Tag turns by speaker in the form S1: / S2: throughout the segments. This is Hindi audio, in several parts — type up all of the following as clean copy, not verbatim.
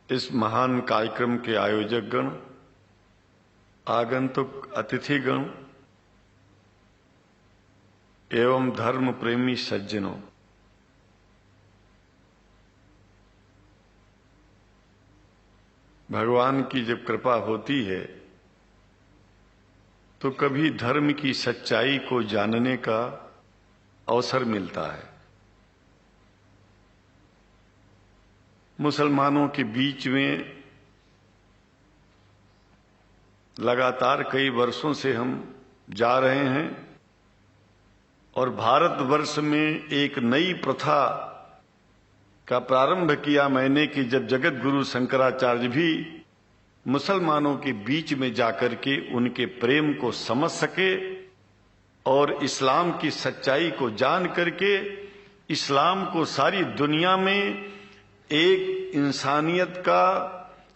S1: इस महान कार्यक्रम के आयोजक गण, आगंतुक अतिथिगण एवं धर्म प्रेमी सज्जनों, भगवान की जब कृपा होती है तो कभी धर्म की सच्चाई को जानने का अवसर मिलता है। मुसलमानों के बीच में लगातार कई वर्षों से हम जा रहे हैं और भारतवर्ष में एक नई प्रथा का प्रारंभ किया मैंने कि जब जगत गुरु शंकराचार्य भी मुसलमानों के बीच में जाकर के उनके प्रेम को समझ सके और इस्लाम की सच्चाई को जान करके इस्लाम को सारी दुनिया में एक इंसानियत का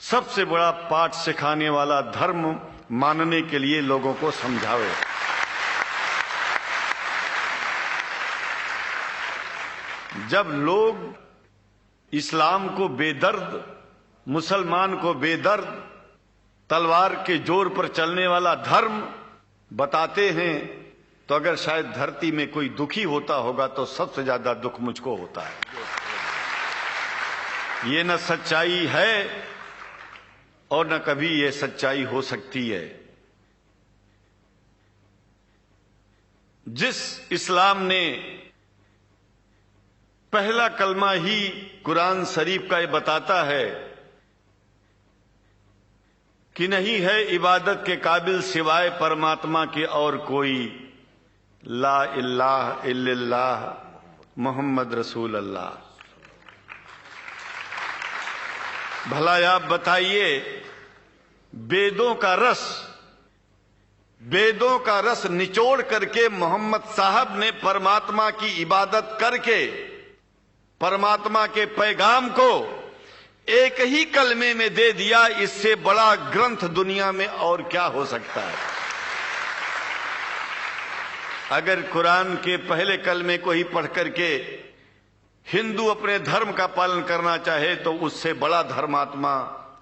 S1: सबसे बड़ा पाठ सिखाने वाला धर्म मानने के लिए लोगों को समझावे। जब लोग इस्लाम को बेदर्द, मुसलमान को बेदर्द, तलवार के जोर पर चलने वाला धर्म बताते हैं तो अगर शायद धरती में कोई दुखी होता होगा तो सबसे ज्यादा दुख मुझको होता है। ये न सच्चाई है और न कभी ये सच्चाई हो सकती है। जिस इस्लाम ने पहला कलमा ही कुरान शरीफ का ये बताता है कि नहीं है इबादत के काबिल सिवाय परमात्मा के और कोई, ला इलाहा इल्लल्लाह मोहम्मद रसूल अल्लाह। भला आप बताइए, वेदों का रस निचोड़ करके मोहम्मद साहब ने परमात्मा की इबादत करके परमात्मा के पैगाम को एक ही कलमे में दे दिया। इससे बड़ा ग्रंथ दुनिया में और क्या हो सकता है? अगर कुरान के पहले कलमे को ही पढ़ करके हिंदू अपने धर्म का पालन करना चाहे तो उससे बड़ा धर्मात्मा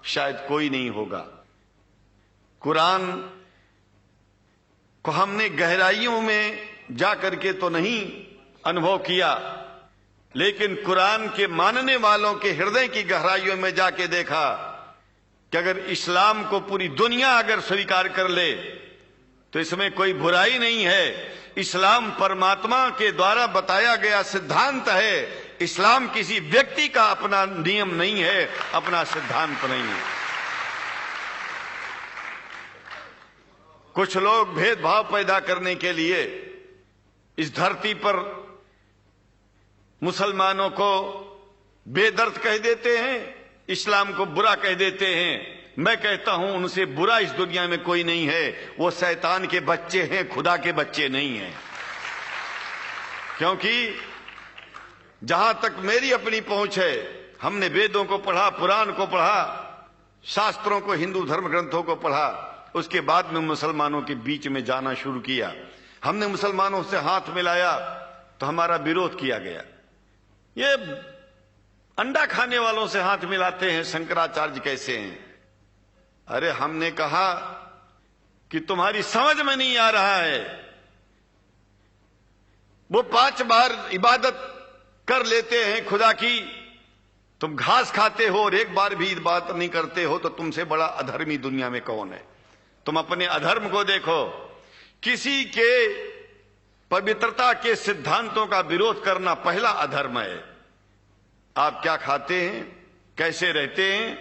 S1: शायद कोई नहीं होगा। कुरान को हमने गहराइयों में जा करके तो नहीं अनुभव किया, लेकिन कुरान के मानने वालों के हृदय की गहराइयों में जाके देखा कि अगर इस्लाम को पूरी दुनिया अगर स्वीकार कर ले तो इसमें कोई बुराई नहीं है। इस्लाम परमात्मा के द्वारा बताया गया सिद्धांत है। इस्लाम किसी व्यक्ति का अपना नियम नहीं है, अपना सिद्धांत नहीं है। कुछ लोग भेदभाव पैदा करने के लिए इस धरती पर मुसलमानों को बेदर्द कह देते हैं, इस्लाम को बुरा कह देते हैं। मैं कहता हूं उनसे बुरा इस दुनिया में कोई नहीं है। वो शैतान के बच्चे हैं, खुदा के बच्चे नहीं हैं। क्योंकि जहां तक मेरी अपनी पहुंच है, हमने वेदों को पढ़ा, पुराण को पढ़ा, शास्त्रों को, हिंदू धर्म ग्रंथों को पढ़ा। उसके बाद में मुसलमानों के बीच में जाना शुरू किया। हमने मुसलमानों से हाथ मिलाया तो हमारा विरोध किया गया। ये अंडा खाने वालों से हाथ मिलाते हैं, शंकराचार्य कैसे हैं? अरे हमने कहा कि तुम्हारी समझ में नहीं आ रहा है। वो 5 बार इबादत कर लेते हैं खुदा की, तुम घास खाते हो और एक बार भी इबादत नहीं करते हो, तो तुमसे बड़ा अधर्मी दुनिया में कौन है? तुम अपने अधर्म को देखो। किसी के पवित्रता के सिद्धांतों का विरोध करना पहला अधर्म है। आप क्या खाते हैं, कैसे रहते हैं,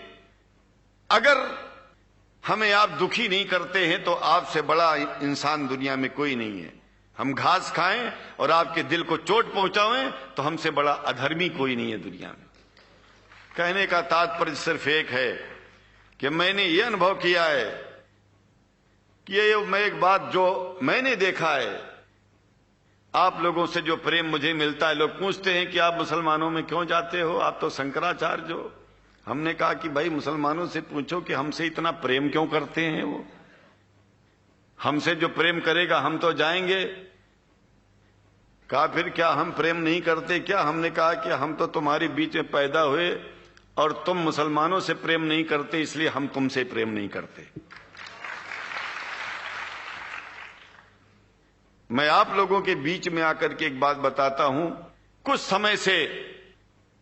S1: अगर हमें आप दुखी नहीं करते हैं तो आपसे बड़ा इंसान दुनिया में कोई नहीं है। हम घास खाएं और आपके दिल को चोट पहुंचाएं तो हमसे बड़ा अधर्मी कोई नहीं है दुनिया में। कहने का तात्पर्य सिर्फ एक है कि मैंने ये अनुभव किया है कि ये मैं एक बात जो मैंने देखा है, आप लोगों से जो प्रेम मुझे मिलता है, लोग पूछते हैं कि आप मुसलमानों में क्यों जाते हो, आप तो शंकराचार्य हो। हमने कहा कि भाई मुसलमानों से पूछो कि हमसे इतना प्रेम क्यों करते हैं। वो हमसे जो प्रेम करेगा हम तो जाएंगे। कहा फिर क्या हम प्रेम नहीं करते क्या? हमने कहा कि हम तो तुम्हारे बीच में पैदा हुए और तुम मुसलमानों से प्रेम नहीं करते, इसलिए हम तुमसे प्रेम नहीं करते। मैं आप लोगों के बीच में आकर के एक बात बताता हूं। कुछ समय से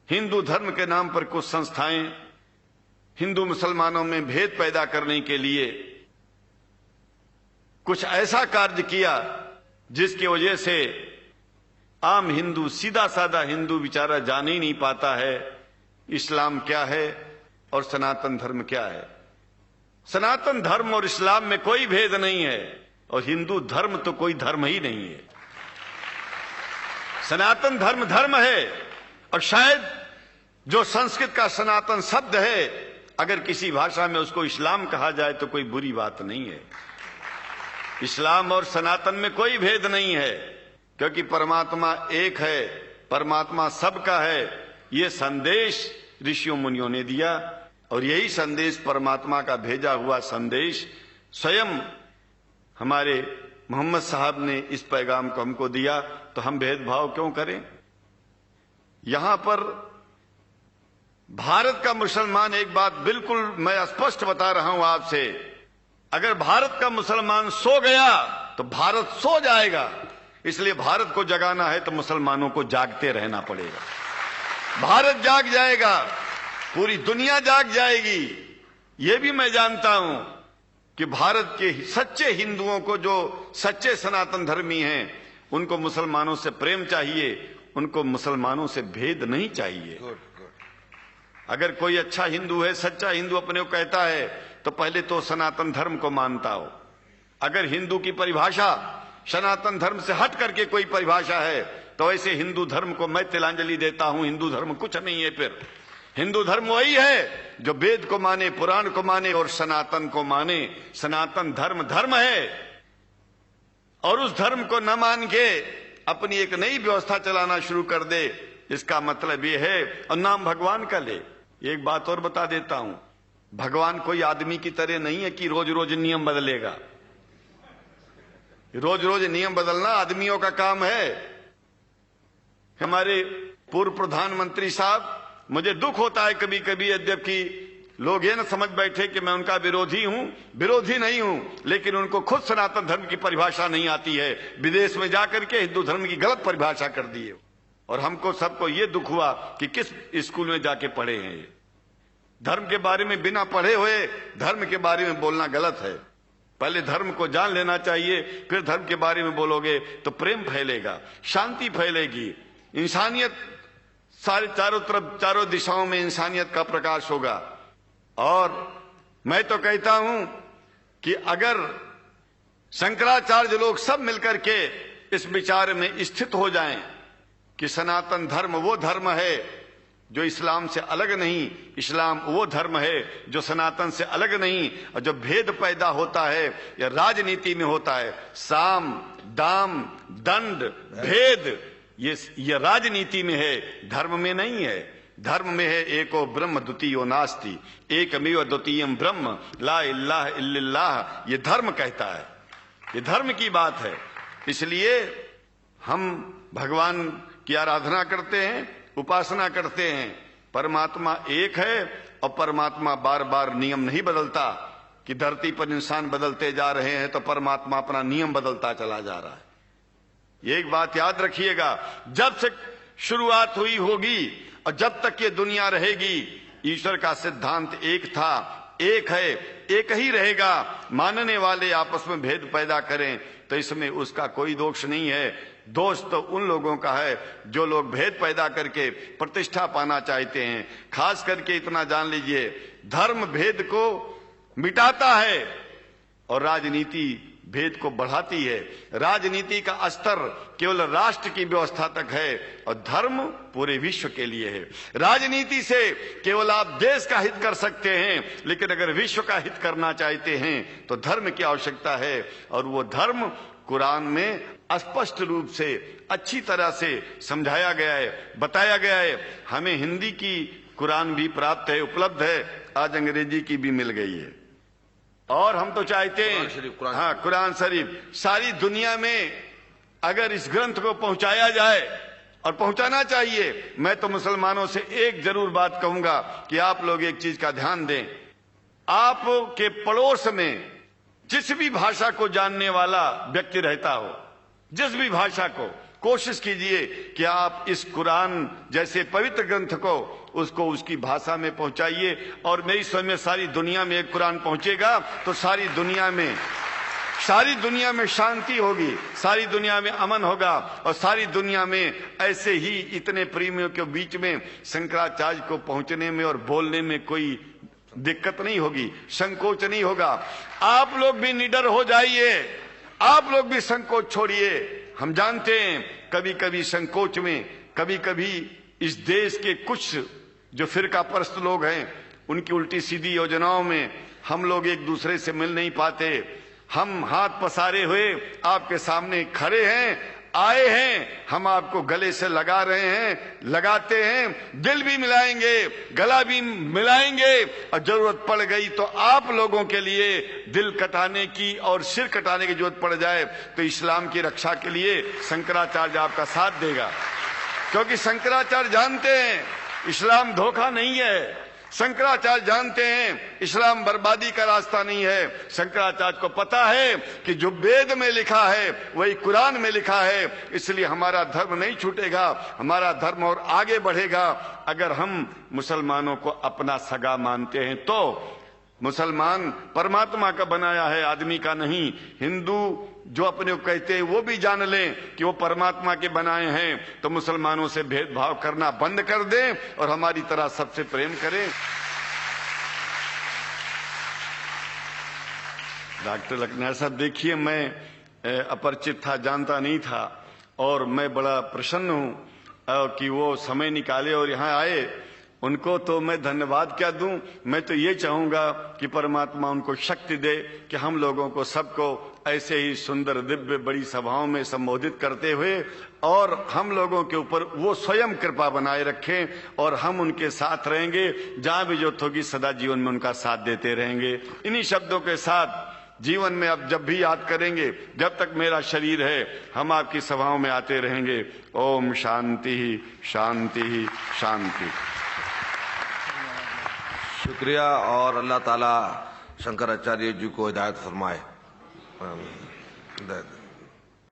S1: हिंदू धर्म के नाम पर कुछ संस्थाएं हिंदू मुसलमानों में भेद पैदा करने के लिए कुछ ऐसा कार्य किया जिसकी वजह से आम हिंदू, सीधा साधा हिंदू बेचारा जान ही नहीं पाता है इस्लाम क्या है और सनातन धर्म क्या है। सनातन धर्म और इस्लाम में कोई भेद नहीं है और हिंदू धर्म तो कोई धर्म ही नहीं है। सनातन धर्म धर्म है और शायद जो संस्कृत का सनातन शब्द है, अगर किसी भाषा में उसको इस्लाम कहा जाए तो कोई बुरी बात नहीं है। इस्लाम और सनातन में कोई भेद नहीं है, क्योंकि परमात्मा एक है, परमात्मा सबका है। ये संदेश ऋषियों मुनियों ने दिया और यही संदेश परमात्मा का भेजा हुआ संदेश स्वयं हमारे मोहम्मद साहब ने इस पैगाम को हमको दिया। तो हम भेदभाव क्यों करें? यहां पर भारत का मुसलमान, एक बात बिल्कुल मैं स्पष्ट बता रहा हूं आपसे, अगर भारत का मुसलमान सो गया तो भारत सो जाएगा। इसलिए भारत को जगाना है तो मुसलमानों को जागते रहना पड़ेगा। भारत जाग जाएगा, पूरी दुनिया जाग जाएगी। यह भी मैं जानता हूं कि भारत के सच्चे हिंदुओं को, जो सच्चे सनातन धर्मी हैं, उनको मुसलमानों से प्रेम चाहिए, उनको मुसलमानों से भेद नहीं चाहिए। अगर कोई अच्छा हिंदू है, सच्चा हिंदू अपने को कहता है, तो पहले तो सनातन धर्म को मानता हो। अगर हिंदू की परिभाषा सनातन धर्म से हट करके कोई परिभाषा है, तो ऐसे हिंदू धर्म को मैं तिलांजलि देता हूं। हिंदू धर्म कुछ नहीं है। फिर हिंदू धर्म वही है जो वेद को माने, पुराण को माने और सनातन को माने। सनातन धर्म धर्म है और उस धर्म को न मान के अपनी एक नई व्यवस्था चलाना शुरू कर दे, इसका मतलब ये है, और नाम भगवान का ले। एक बात और बता देता हूं, भगवान कोई आदमी की तरह नहीं है कि रोज रोज नियम बदलेगा। रोज रोज नियम बदलना आदमियों का काम है। हमारे पूर्व प्रधानमंत्री साहब, मुझे दुख होता है कभी कभी, यद्यपि लोग ये न समझ बैठे कि मैं उनका विरोधी हूं। विरोधी नहीं हूं, लेकिन उनको खुद सनातन धर्म की परिभाषा नहीं आती है। विदेश में जाकर के हिंदू धर्म की गलत परिभाषा कर दी है और हमको सबको ये दुख हुआ कि किस स्कूल में जाके पढ़े हैं। ये धर्म के बारे में बिना पढ़े हुए धर्म के बारे में बोलना गलत है। पहले धर्म को जान लेना चाहिए, फिर धर्म के बारे में बोलोगे तो प्रेम फैलेगा, शांति फैलेगी, इंसानियत सारे चारों तरफ, चारों दिशाओं में इंसानियत का प्रकाश होगा। और मैं तो कहता हूं कि अगर शंकराचार्य लोग सब मिलकर के इस विचार में स्थित हो जाएं कि सनातन धर्म वो धर्म है जो इस्लाम से अलग नहीं, इस्लाम वो धर्म है जो सनातन से अलग नहीं, और जो भेद पैदा होता है या राजनीति में होता है, साम दाम दंड भेद, ये राजनीति में है, धर्म में नहीं है। धर्म में है एको ब्रह्म द्वितीयो नास्ति, एकमेव द्वितीयम ब्रह्म ला इलाहा इल्लल्लाह। ये धर्म कहता है, ये धर्म की बात है। इसलिए हम भगवान की आराधना करते हैं, उपासना करते हैं। परमात्मा एक है और परमात्मा बार बार नियम नहीं बदलता कि धरती पर इंसान बदलते जा रहे हैं तो परमात्मा अपना नियम बदलता चला जा रहा है। ये एक बात याद रखिएगा, जब से शुरुआत हुई होगी और जब तक ये दुनिया रहेगी, ईश्वर का सिद्धांत एक था, एक है, एक ही रहेगा। मानने वाले आपस में भेद पैदा करें तो इसमें उसका कोई दोष नहीं है। दोष तो उन लोगों का है जो लोग भेद पैदा करके प्रतिष्ठा पाना चाहते हैं। खास करके इतना जान लीजिए, धर्म भेद को मिटाता है और राजनीति भेद को बढ़ाती है। राजनीति का स्तर केवल राष्ट्र की व्यवस्था तक है और धर्म पूरे विश्व के लिए है। राजनीति से केवल आप देश का हित कर सकते हैं, लेकिन अगर विश्व का हित करना चाहते हैं तो धर्म की आवश्यकता है। और वो धर्म कुरान में स्पष्ट रूप से अच्छी तरह से समझाया गया है, बताया गया है। हमें हिंदी की कुरान भी प्राप्त है, उपलब्ध है, आज अंग्रेजी की भी मिल गई है। और हम तो चाहते हैं, हाँ, कुरान शरीफ सारी दुनिया में अगर इस ग्रंथ को पहुंचाया जाए और पहुंचाना चाहिए। मैं तो मुसलमानों से एक जरूर बात कहूंगा कि आप लोग एक चीज का ध्यान दें, आपके पड़ोस में जिस भी भाषा को जानने वाला व्यक्ति रहता हो, जिस भी भाषा को, कोशिश कीजिए कि आप इस कुरान जैसे पवित्र ग्रंथ को उसको उसकी भाषा में पहुंचाइए। और मेरी समझ में सारी दुनिया में एक कुरान पहुंचेगा तो सारी दुनिया में शांति होगी, सारी दुनिया में अमन होगा, और सारी दुनिया में ऐसे ही इतने प्रेमियों के बीच में शंकराचार्य को पहुंचने में और बोलने में कोई दिक्कत नहीं होगी, संकोच नहीं होगा। आप लोग भी निडर हो जाइए, आप लोग भी संकोच छोड़िए। हम जानते हैं कभी कभी संकोच में, कभी कभी इस देश के कुछ जो फिरका परस्त लोग हैं उनकी उल्टी सीधी योजनाओं में हम लोग एक दूसरे से मिल नहीं पाते। हम हाथ पसारे हुए आपके सामने खड़े हैं, आए हैं, हम आपको गले से लगा रहे हैं, लगाते हैं, दिल भी मिलाएंगे, गला भी मिलाएंगे, और जरूरत पड़ गई तो आप लोगों के लिए दिल कटाने की और सिर कटाने की जरूरत पड़ जाए तो इस्लाम की रक्षा के लिए शंकराचार्य आपका साथ देगा। क्योंकि शंकराचार्य जानते हैं इस्लाम धोखा नहीं है, शंकराचार्य जानते हैं इस्लाम बर्बादी का रास्ता नहीं है। शंकराचार्य को पता है कि जो वेद में लिखा है वही कुरान में लिखा है, इसलिए हमारा धर्म नहीं छूटेगा, हमारा धर्म और आगे बढ़ेगा। अगर हम मुसलमानों को अपना सगा मानते हैं तो मुसलमान परमात्मा का बनाया है, आदमी का नहीं। हिंदू जो अपने को कहते हैं वो भी जान लें कि वो परमात्मा के बनाए हैं, तो मुसलमानों से भेदभाव करना बंद कर दें और हमारी तरह सबसे प्रेम करें। डॉक्टर लखनार साहब, देखिए मैं अपरिचित था, जानता नहीं था, और मैं बड़ा प्रसन्न हूं कि वो समय निकाले और यहाँ आए। उनको तो मैं धन्यवाद क्या दूं, मैं तो ये चाहूंगा कि परमात्मा उनको शक्ति दे कि हम लोगों को सबको ऐसे ही सुंदर दिव्य बड़ी सभाओं में संबोधित करते हुए और हम लोगों के ऊपर वो स्वयं कृपा बनाए रखें, और हम उनके साथ रहेंगे, जहां भी जरूरत होगी सदा जीवन में उनका साथ देते रहेंगे। इन्हीं शब्दों के साथ जीवन में अब जब भी याद करेंगे, जब तक मेरा शरीर है, हम आपकी सभाओं में आते रहेंगे। ओम शांति ही शांति ही शांति।
S2: शुक्रिया, और अल्लाह ताला शंकराचार्य जी को हिदायत फरमाए।